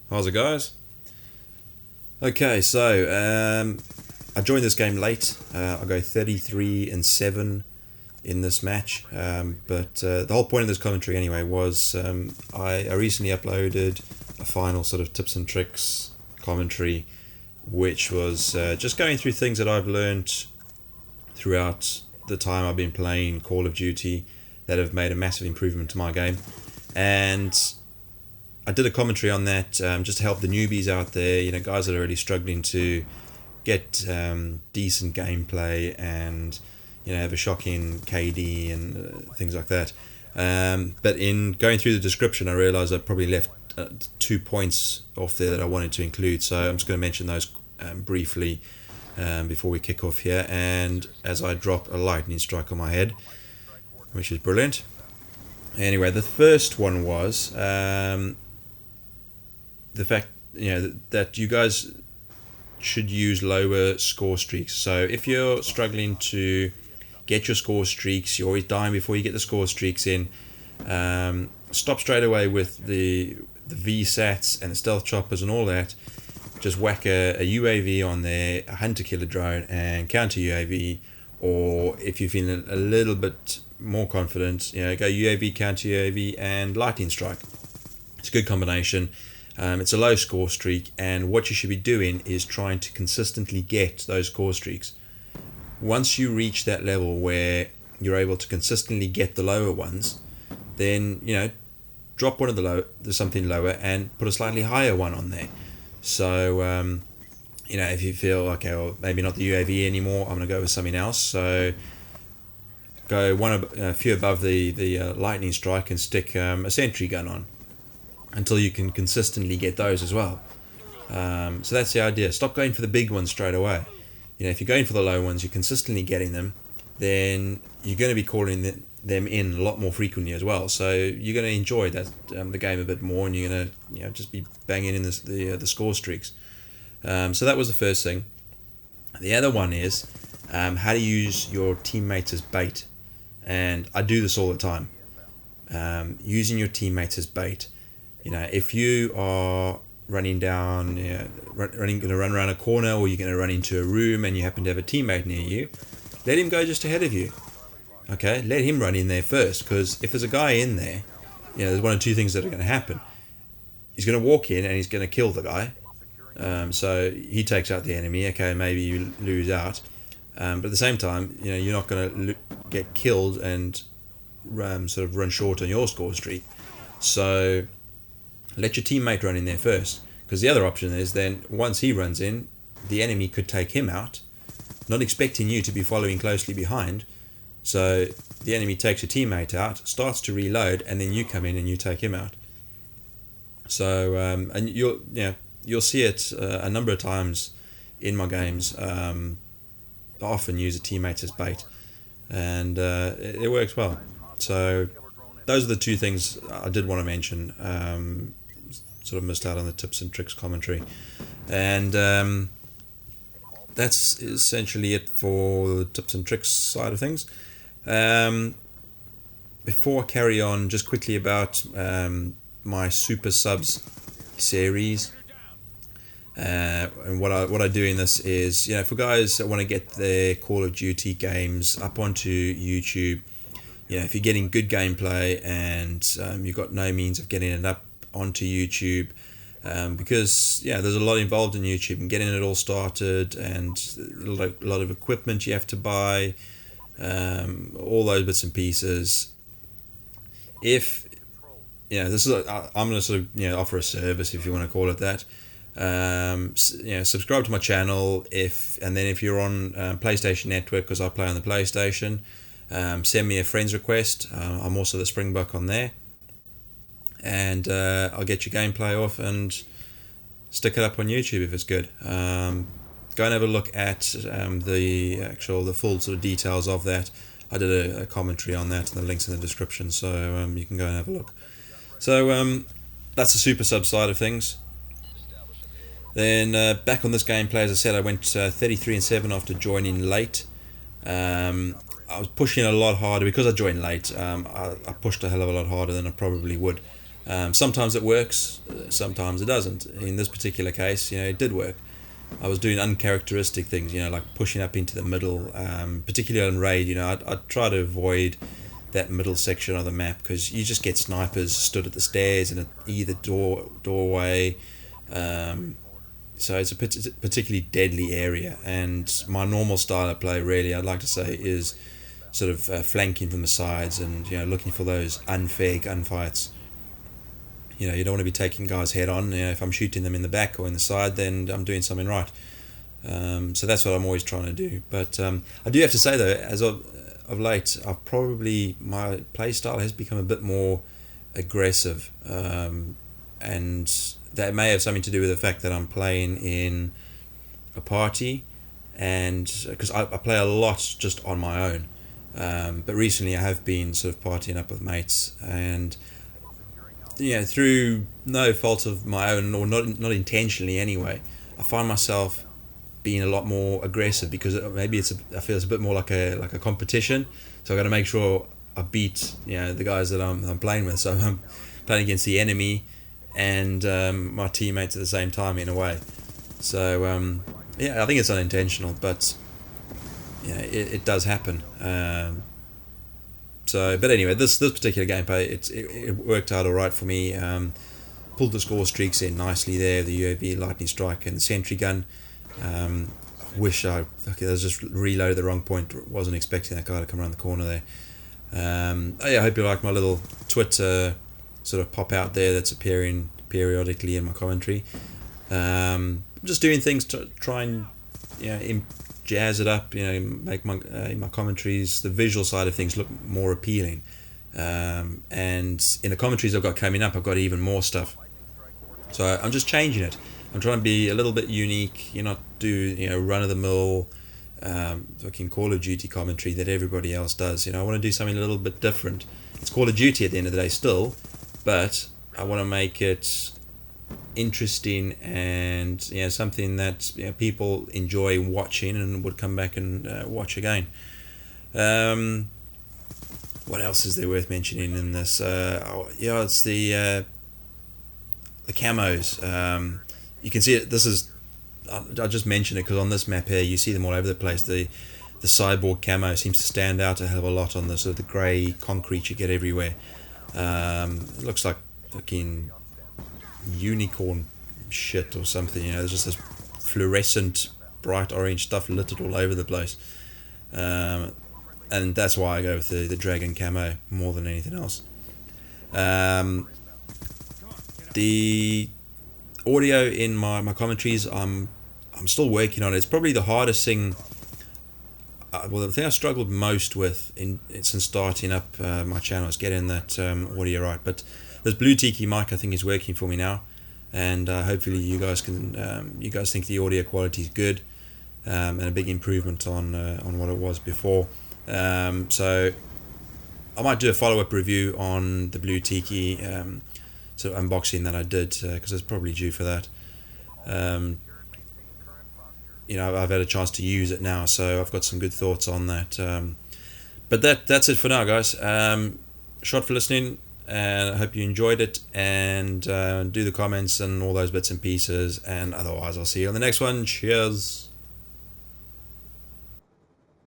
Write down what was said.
How's it, guys? Okay, so I joined this game late. I go 33-7 in this match, but the whole point of this commentary anyway was I recently uploaded a final sort of tips and tricks commentary, which was just going through things that I've learned throughout the time I've been playing Call of Duty that have made a massive improvement to my game. And I did a commentary on that just to help the newbies out there, guys that are really struggling to get decent gameplay and have a shocking KD and things like that. But in going through the description, I realised I probably left 2 points off there that I wanted to include, so I'm just going to mention those briefly before we kick off here. And as I drop a lightning strike on my head, which is brilliant. Anyway, the first one was the fact that you guys should use lower score streaks. So if you're struggling to get your score streaks, you're always dying before you get the score streaks in, stop straight away with the VSATs and the stealth choppers and all that. Just whack a UAV on there, a hunter killer drone and counter UAV, or if you're feeling a little bit more confident, go UAV, counter UAV and lightning strike. It's a good combination. It's a low score streak, and what you should be doing is trying to consistently get those score streaks. Once you reach that level where you're able to consistently get the lower ones, then drop one of the something lower and put a slightly higher one on there. So if you feel okay, well, maybe not the UAV anymore, I'm going to go with something else. So go a few above the lightning strike and stick a sentry gun on until you can consistently get those as well. So that's the idea. Stop going for the big ones straight away. If you're going for the low ones, you're consistently getting them, then you're going to be calling them in a lot more frequently as well. So you're going to enjoy that the game a bit more, and you're going to just be banging in the score streaks. So that was the first thing. The other one is how to use your teammates as bait, and I do this all the time. Using your teammates as bait. If you are running down, going to run around a corner, or you're going to run into a room and you happen to have a teammate near you, let him go just ahead of you. Okay, let him run in there first, because if there's a guy in there, there's one of two things that are going to happen. He's going to walk in and he's going to kill the guy. So he takes out the enemy. Okay, maybe you lose out. But at the same time, you're not going to get killed and sort of run short on your score streak. So let your teammate run in there first, because the other option is then once he runs in, the enemy could take him out, not expecting you to be following closely behind. So the enemy takes your teammate out, starts to reload, and then you come in and you take him out. So and you'll see it a number of times in my games. I often use a teammate as bait, and it works well. So those are the two things I did want to mention. Sort of missed out on the tips and tricks commentary, and that's essentially it for the tips and tricks side of things. Before I carry on, just quickly about my super subs series, and what I do in this is, for guys that want to get their Call of Duty games up onto YouTube, if you're getting good gameplay and you've got no means of getting it up onto YouTube, because there's a lot involved in YouTube and getting it all started, and a lot of equipment you have to buy, all those bits and pieces. If this is I'm going to sort of offer a service, if you want to call it that. Subscribe to my channel, and then if you're on PlayStation Network, because I play on the PlayStation, send me a friend's request. I'm also the Springbuck on there, and I'll get your gameplay off and stick it up on YouTube if it's good. Go and have a look at the full sort of details of that. I did a commentary on that, and the link's in the description, so you can go and have a look. So that's the super sub side of things. Then back on this gameplay, as I said, I went 33-7 after joining late. I was pushing a lot harder because I joined late. I pushed a hell of a lot harder than I probably would. Sometimes it works, sometimes it doesn't. In this particular case, it did work. I was doing uncharacteristic things, like pushing up into the middle, particularly on raid. I'd try to avoid that middle section of the map because you just get snipers stood at the stairs and at either doorway. So it's a particularly deadly area, and my normal style of play, really, I'd like to say, is sort of flanking from the sides and looking for those unfair gunfights. You don't want to be taking guys head on. If I'm shooting them in the back or in the side, then I'm doing something right. So that's what I'm always trying to do. But I do have to say though, as of late, my play style has become a bit more aggressive, and that may have something to do with the fact that I'm playing in a party, and because I play a lot just on my own. But recently I have been sort of partying up with mates, and through no fault of my own, or not intentionally anyway, I find myself being a lot more aggressive because maybe I feel it's a bit more like a competition. So I got to make sure I beat the guys that I'm playing with. So I'm playing against the enemy and my teammates at the same time in a way. So I think it's unintentional, but it does happen. But anyway, this particular gameplay, it worked out all right for me. Pulled the score streaks in nicely there, the UAV lightning strike and the sentry gun. I wish I was just reloaded the wrong point. Wasn't expecting that guy to come around the corner there. I hope you like my little Twitter sort of pop out there that's appearing periodically in my commentary. Just doing things to try and jazz it up, make my commentaries, the visual side of things, look more appealing. And in the commentaries I've got coming up, I've got even more stuff. So I'm just changing it. I'm trying to be a little bit unique. Not do run of the mill fucking Call of Duty commentary that everybody else does. I want to do something a little bit different. It's Call of Duty at the end of the day still, but I want to make it interesting and something that people enjoy watching and would come back and watch again. What else is there worth mentioning in this? It's the camos. You can see it. This is I just mentioned it because on this map here you see them all over the place. The Cyborg camo seems to stand out a hell of a lot on the sort of the grey concrete you get everywhere. It looks like fucking unicorn shit or something. There's just this fluorescent bright orange stuff littered all over the place, and that's why I go with the dragon camo more than anything else. The audio in my commentaries, I'm still working on it. It's probably the hardest thing. The thing I struggled most with since starting up my channel is getting that audio right. But this Blue Tiki mic I think is working for me now, and hopefully you guys think the audio quality is good, and a big improvement on what it was before. So I might do a follow-up review on the Blue Tiki sort of unboxing that I did, because it's probably due for that. I've had a chance to use it now, so I've got some good thoughts on that. But that's it for now, guys. Shot for listening, and I hope you enjoyed it, and do the comments and all those bits and pieces, and otherwise I'll see you on the next one. Cheers.